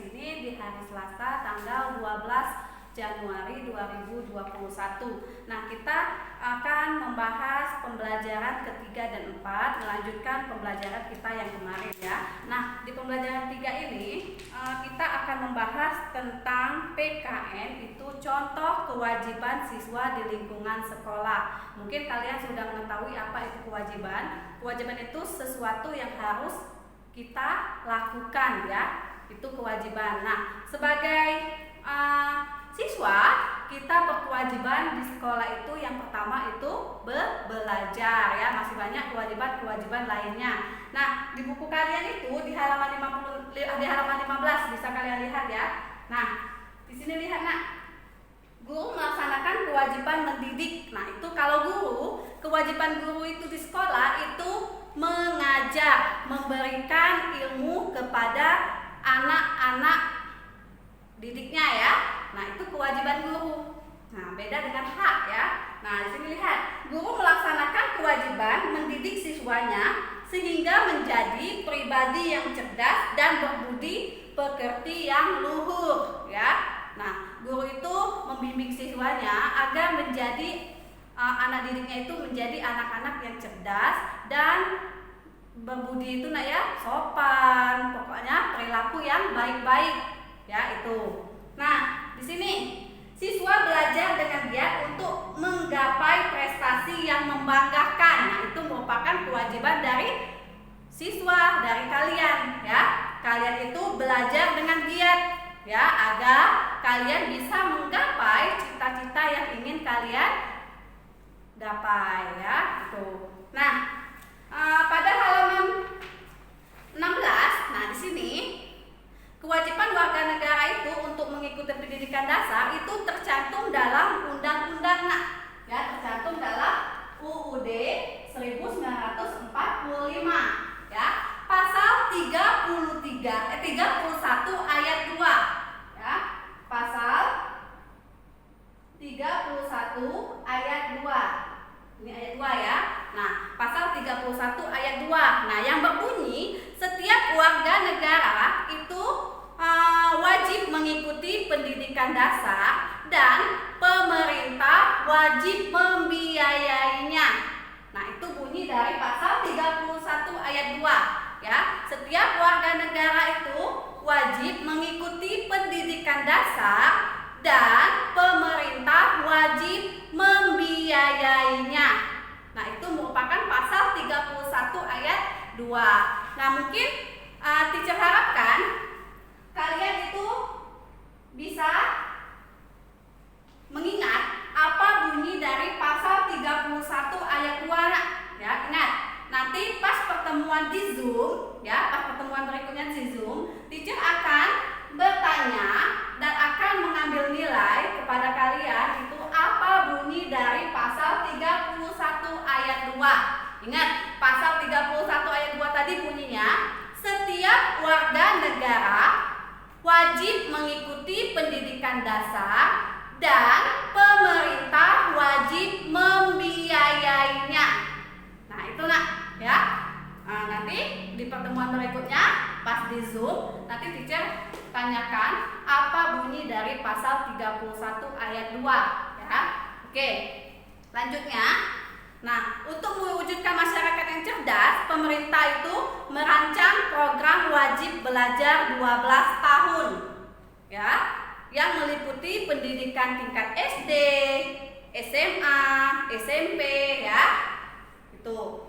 sini di hari Selasa tanggal 12 Januari 2021. Nah, kita akan membahas pembelajaran ketiga dan 4, melanjutkan pembelajaran kita yang kemarin ya. Nah, di pembelajaran 3 ini kita akan membahas tentang PKN, itu contoh kewajiban siswa di lingkungan sekolah. Mungkin kalian sudah mengetahui apa itu kewajiban. Kewajiban itu sesuatu yang harus kita lakukan ya, itu kewajiban. Nah, sebagai siswa, kita berkewajiban di sekolah itu yang pertama itu belajar ya, masih banyak kewajiban-kewajiban lainnya. Nah, di buku kalian itu di halaman 15 bisa kalian lihat ya. Nah, di sini lihat nak, guru melaksanakan kewajiban mendidik. Nah, itu kalau kewajiban guru itu di sekolah itu mengajar, memberikan ilmu kepada anak-anak didiknya ya. Nah, itu kewajiban guru. Nah, beda dengan hak ya. Nah, di sini lihat, guru melaksanakan kewajiban mendidik siswanya sehingga menjadi pribadi yang cerdas dan berbudi pekerti yang luhur ya. Nah, guru itu membimbing siswanya agar menjadi anak didiknya itu menjadi anak-anak yang cerdas dan berbudi itu nak ya, sopan, pokoknya perilaku yang baik-baik ya itu. Nah, di sini siswa belajar dengan giat untuk menggapai prestasi yang membanggakan. Nah, itu merupakan kewajiban dari siswa, dari kalian ya. Kalian itu belajar dengan giat ya, agar kalian bisa menggapai cita-cita yang ingin kalian gapai ya itu. Nah, pada halaman 16, nah di sini kewajiban warga negara itu untuk mengikuti pendidikan dasar itu tercantum dalam undang-undang ya, tercantum dalam UUD 1945 ya, pasal 31 ayat 2 ya, pasal 31 ayat 2. Ini ayat 2 ya. Nah, pasal 31 ayat 2. Nah, yang berbunyi setiap warga negara itu wajib mengikuti pendidikan dasar dan pemerintah wajib membiayainya. Nah, itu bunyi dari pasal 31 ayat 2 ya. Setiap warga negara itu wajib mengikuti pendidikan dasar dan pemerintah wajib membiayainya. Nah, itu merupakan pasal 31 ayat 2. Nah, mungkin teacher harapkan kalian itu bisa mengingat apa bunyi dari pasal 31 ayat 2 ya. Ingat, nanti pas pertemuan di Zoom ya, pas pertemuan berikutnya di Zoom, teacher akan bertanya dan akan mengambil nilai kepada kalian itu apa bunyi dari pasal 31 ayat 2. Ingat, pasal 31 ayat 2 tadi bunyinya setiap warga negara wajib mengikuti pendidikan dasar dan pemerintah wajib membiayainya. Nah, itu nak ya. Nah, nanti di pertemuan berikutnya pas di Zoom, nanti teacher tanyakan apa bunyi dari pasal 31 ayat 2 ya. Oke, lanjutnya. Nah, untuk mewujudkan masyarakat yang cerdas, pemerintah itu merancang program wajib belajar 12 tahun ya, yang meliputi pendidikan tingkat SD, SMA, SMP ya. Itu.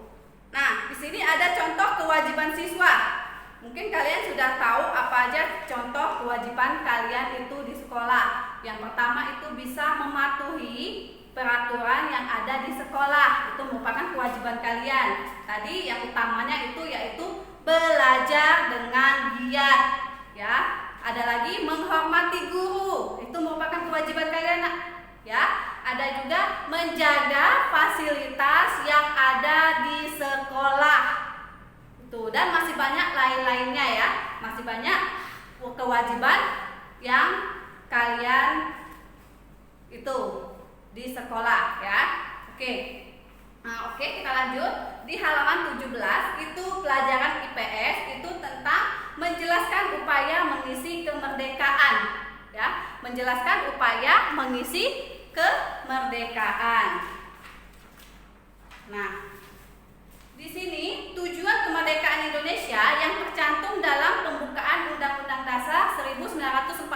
Nah, di sini ada contoh kewajiban siswa. Mungkin kalian sudah tahu apa aja contoh kewajiban kalian itu di sekolah. Yang pertama itu bisa mematuhi peraturan yang ada di sekolah. Itu merupakan kewajiban kalian. Tadi yang utamanya itu yaitu belajar dengan giat ya. Ada lagi menghormati guru. Itu merupakan kewajiban kalian ya. Ada juga menjaga fasilitas yang ada di sekolah. Itu, dan masih banyak lain-lainnya ya. Masih banyak kewajiban yang kalian itu di sekolah ya. Oke. Nah, oke, kita lanjut. Di halaman 17 itu pelajaran IPS itu tentang menjelaskan upaya mengisi menjelaskan upaya mengisi kemerdekaan. Nah, di sini tujuan kemerdekaan Indonesia yang tercantum dalam pembukaan Undang-Undang Dasar 1945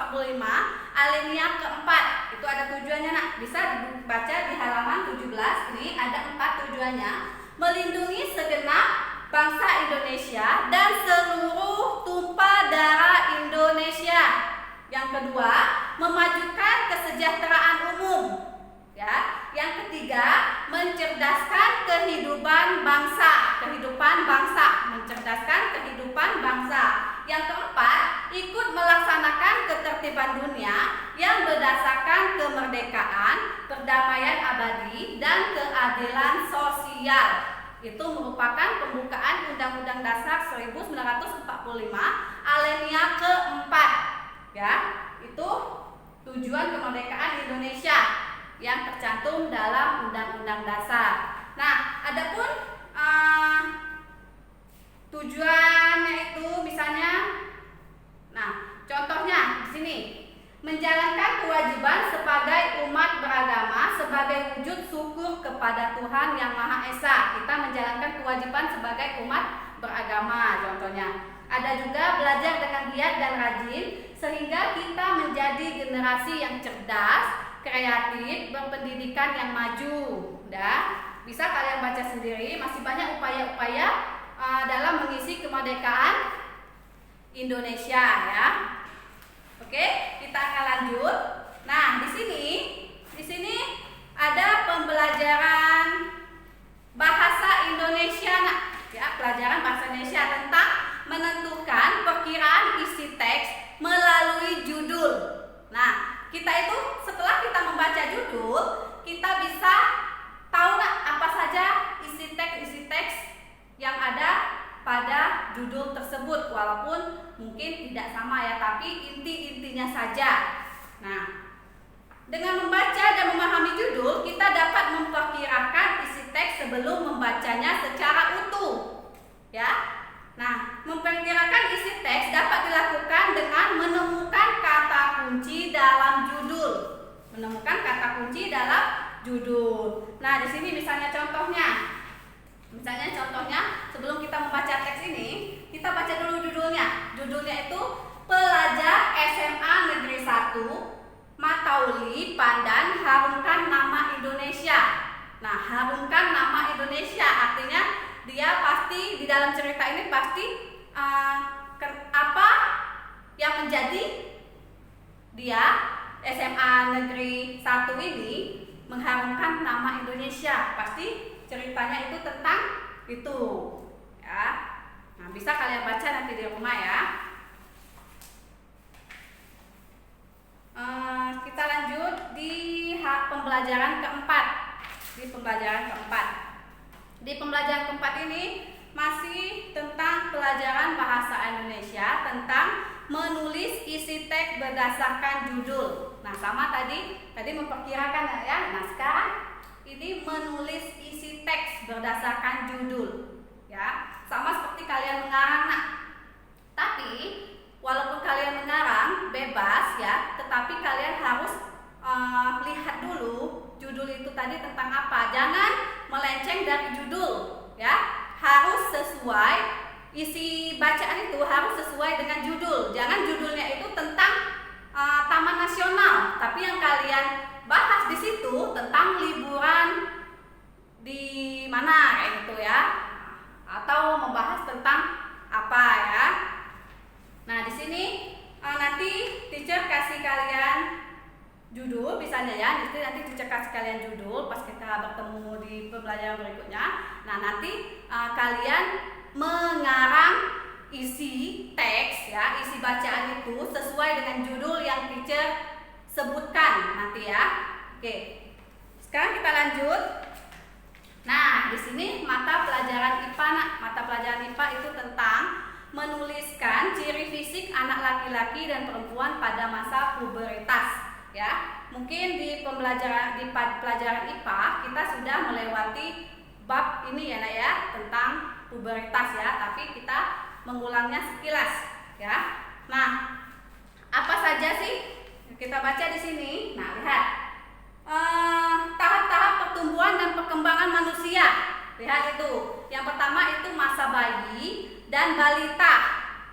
alinea keempat. Itu ada tujuannya, nak. Bisa dibaca di halaman 17. Ini ada 4 tujuannya. Melindungi segenap bangsa Indonesia dan seluruh tumpah darah Indonesia. Yang kedua, memajukan kesejahteraan umum. Ya, yang ketiga, mencerdaskan kehidupan bangsa, mencerdaskan kehidupan bangsa. Yang keempat, ikut melaksanakan ketertiban dunia yang berdasarkan kemerdekaan, perdamaian abadi, dan keadilan sosial. Itu merupakan pembukaan Undang-Undang Dasar 1945 alinea keempat. Ya, itu tujuan kemerdekaan Indonesia yang tercantum dalam Undang-Undang Dasar. Nah, adapun tujuannya itu misalnya, nah contohnya di sini, menjalankan kewajiban sebagai umat beragama sebagai wujud syukur kepada Tuhan Yang Maha Esa. Kita menjalankan kewajiban sebagai umat beragama, contohnya. Ada juga belajar dengan giat dan rajin sehingga kita menjadi generasi yang cerdas, kreatif, berpendidikan yang maju. Bisa kalian baca sendiri, masih banyak upaya-upaya dalam mengisi kemerdekaan Indonesia, ya. Oke, kita akan lanjut. Nah, di sini ada pembelajaran bahasa Indonesia, nah, ya, pelajaran bahasa Indonesia tentang menentukan perkiraan isi teks melalui judul. Nah, kita itu setelah kita membaca judul, kita bisa tahu apa saja isi teks yang ada pada judul tersebut, walaupun mungkin tidak sama ya, tapi inti-intinya saja. Nah, dengan membaca dan memahami judul, kita dapat memperkirakan isi teks sebelum membacanya secara utuh. Ya. Nah, memperkirakan isi teks dapat dilakukan dengan menemukan kata kunci dalam judul. Nah, di sini misalnya contohnya, sebelum kita membaca teks ini, kita baca dulu judulnya. Judulnya itu Pelajar SMA Negeri 1 Matauli Pandan Harumkan Nama Indonesia. Nah, harumkan nama Indonesia artinya dia pasti di dalam cerita ini pasti apa yang menjadi dia SMA Negeri 1 ini mengharumkan nama Indonesia. Pasti ceritanya itu tentang itu, ya. Nah, bisa kalian baca nanti di rumah, ya. Kita lanjut di pembelajaran keempat. Di pembelajaran keempat ini masih tentang pelajaran bahasa Indonesia, tentang menulis isi teks berdasarkan judul. Nah, sama tadi memperkirakan, ya. Nah, sekarang ini menulis isi teks berdasarkan judul, ya. Sama seperti kalian mengarang, nah. Tapi walaupun kalian mengarang bebas, ya, tetapi kalian harus lihat dulu judul itu tadi tentang apa. Jangan melenceng dari judul, ya. Harus sesuai, isi bacaan itu harus sesuai dengan judul. Jangan judulnya itu tentang Taman Nasional, tapi yang kalian bahas di situ tentang liburan di mana, kayak gitu, ya. Atau membahas tentang apa, ya. Nah, di sini nanti teacher kasih kalian judul, misalnya, ya. Nanti teacher kasih kalian judul pas kita bertemu di pembelajaran berikutnya. Nah, nanti kalian mengarang isi teks, ya, isi bacaan itu sesuai dengan judul yang teacher sebutkan nanti, ya. Oke. Sekarang kita lanjut. Nah, di sini mata pelajaran IPA, nak. Mata pelajaran IPA itu tentang menuliskan ciri fisik anak laki-laki dan perempuan pada masa pubertas, ya. Mungkin di pelajaran IPA kita sudah melewati bab ini, ya, nak, ya, tentang pubertas, ya, tapi kita mengulangnya sekilas, ya. Nah, apa saja sih Kita baca di sini. Nah, lihat. Tahap-tahap pertumbuhan dan perkembangan manusia. Lihat itu. Yang pertama itu masa bayi dan balita,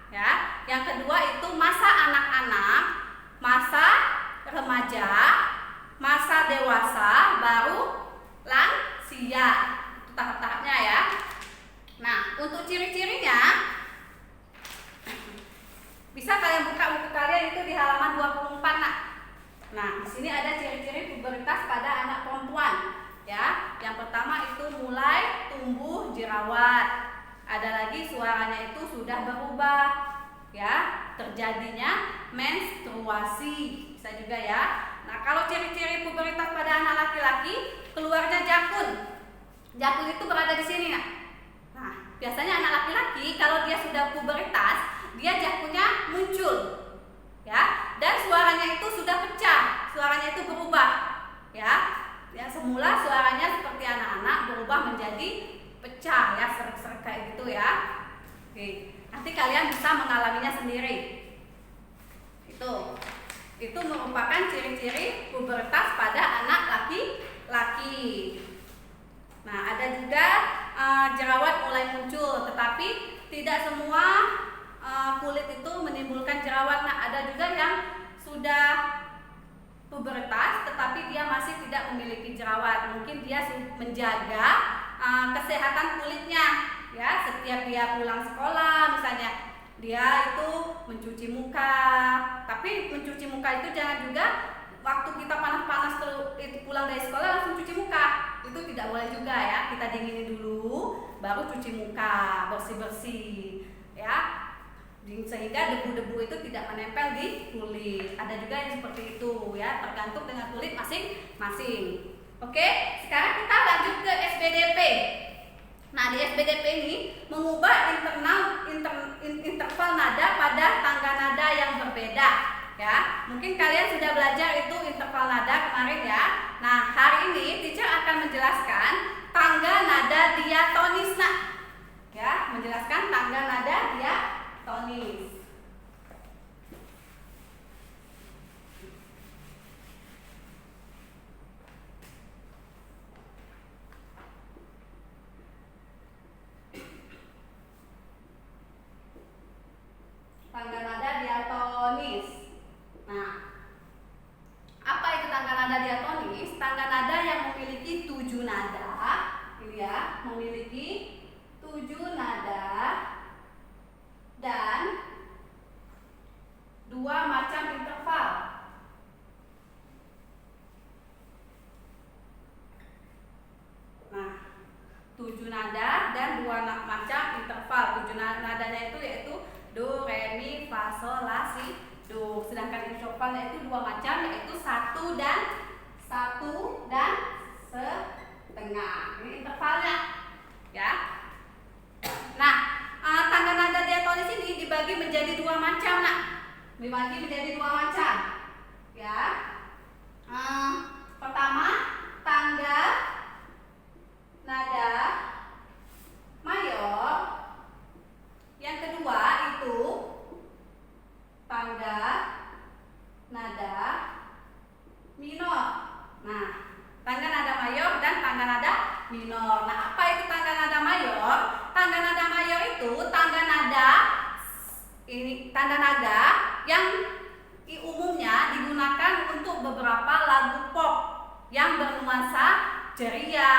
ya. Yang kedua itu masa anak-anak, masa remaja, masa dewasa, baru lansia. Itu tahap-tahapnya ya. Nah, untuk ciri-cirinya bisa kalian buka buku kalian itu di halaman 24 nak. Nah, di sini ada ciri-ciri pubertas pada anak perempuan, ya. Yang pertama itu mulai tumbuh jerawat. Ada lagi suaranya itu sudah berubah, ya. Terjadinya menstruasi, bisa juga ya. Nah, kalau ciri-ciri pubertas pada anak laki-laki, keluarnya jakun. Jakun itu berada di sini nak. Nah, biasanya anak laki-laki kalau dia sudah pubertas, dia jakunnya muncul, ya, dan suaranya itu sudah pecah, suaranya itu berubah, ya. Yang semula suaranya seperti anak-anak berubah menjadi pecah, ya, serak-serak kayak gitu ya. Oke, nanti kalian bisa mengalaminya sendiri. Itu merupakan ciri-ciri pubertas pada anak laki-laki. Nah, ada juga jerawat mulai muncul, tetapi tidak semua kulit itu menimbulkan jerawat. Nah, ada juga yang sudah pubertas tetapi dia masih tidak memiliki jerawat. Mungkin dia menjaga kesehatan kulitnya, ya. Setiap dia pulang sekolah misalnya, dia itu mencuci muka. Tapi mencuci muka itu jangan juga waktu kita panas-panas itu pulang dari sekolah langsung cuci muka. Itu tidak boleh juga ya. Kita dinginin dulu baru cuci muka, bersih-bersih, ya. Sehingga debu-debu itu tidak menempel di kulit. Ada juga yang seperti itu ya, tergantung dengan kulit masing-masing. Oke, sekarang kita lanjut ke SBDP. Nah, di SBDP ini mengubah interval nada pada tangga nada yang berbeda, ya. Mungkin kalian sudah belajar itu interval nada kemarin ya. Nah, hari ini teacher akan menjelaskan tangga nada diatonis nak. Ya, menjelaskan tangga nada diatonis. Tangga nada diatonis. Nah, apa itu tangga nada diatonis? Tangga nada yang memiliki 7 nada, ini ya, memiliki 7 nada dan 2 macam interval. Nah, 7 nada dan 2 macam interval. 7 nadanya itu yaitu do, re, mi, fa, sol, la, si, do. Sedangkan intervalnya itu 2 macam, yaitu 1 dan setengah. Ini intervalnya, ya. Nah, tangga nada diatonis ini dibagi menjadi 2 macam, nak. Dibagi menjadi 2 macam, ya. Pertama, tangga nada mayor. Yang kedua itu tangga nada minor. Nah, tangga nada mayor dan tangga nada minor. Nah, apa itu tangga nada mayor? Tangga nada mayor itu tangga nada yang umumnya digunakan untuk beberapa lagu pop yang bernuansa ceria,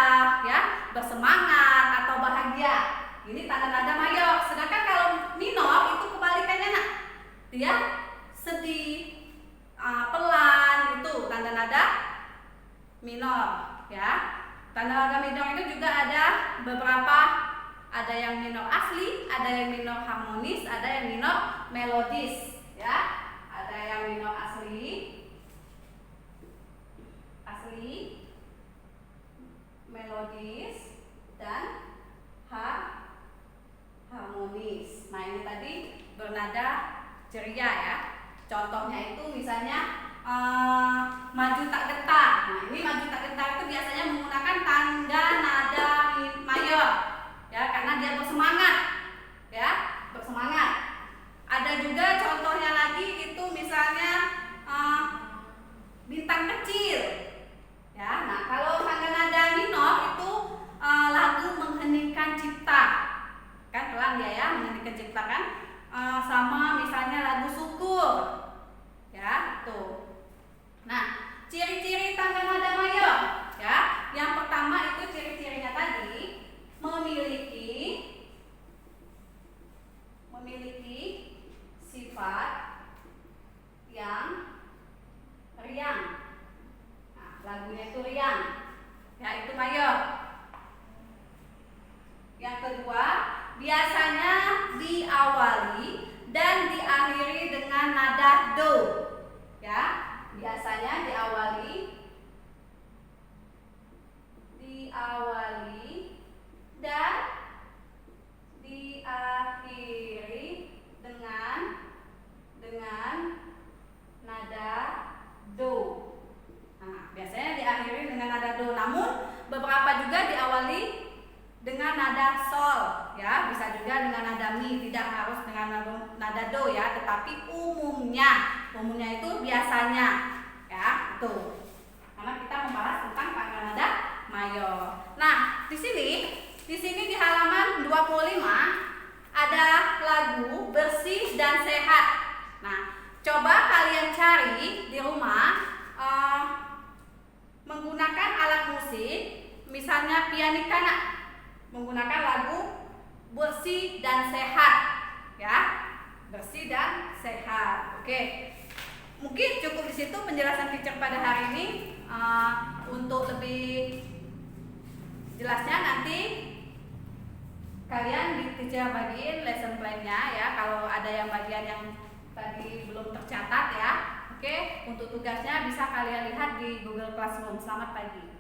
ya, bersemangat atau bahagia. Ini tanda nada mayor. Sedangkan kalau minor itu kebalikannya, nak. Dia sedih, pelan, itu tanda nada minor, ya. Tanda nada minor itu juga ada beberapa, ada yang minor asli, ada yang minor harmonis, ada yang minor melodis, ya. Ada yang minor asli, melodis, dan harmonis. Nah, ini tadi bernada ceria ya. Contohnya itu misalnya maju tak gentar. Nah, ini maju tak gentar itu biasanya menggunakan tangga nada mayor, ya, karena dia bersemangat, ya, bersemangat. Ada juga contohnya lagi itu misalnya diciptakan sama misalnya lagu syukur, ya tuh. Nah, ciri-ciri tangga nada mayor, ya. Yang pertama itu ciri-cirinya tadi memiliki sifat yang riang. Nah, lagunya itu riang, ya itu mayor. Yang kedua, biasanya diawali dan diakhiri dengan nada do, ya. Biasanya diawali dan diakhiri dengan nada do. Nah, biasanya diakhiri dengan nada do, namun beberapa juga diawali dengan nada sol, ya, bisa juga dengan nada mi, tidak harus dengan nada do, ya, tetapi umumnya itu biasanya, ya, itu. Karena kita membahas tentang panggilan nada mayor. Nah, di sini di halaman 25 ada lagu Bersih dan Sehat. Nah, coba kalian cari di rumah menggunakan alat musik, misalnya pianikana, menggunakan lagu Bersih dan Sehat, ya, bersih dan sehat. Oke, mungkin cukup di situ penjelasan teacher pada hari ini. Untuk lebih jelasnya nanti kalian di teacher bagiin lesson plan-nya, ya, kalau ada yang bagian yang tadi belum tercatat, ya. Oke, untuk tugasnya bisa kalian lihat di Google Classroom. Selamat pagi.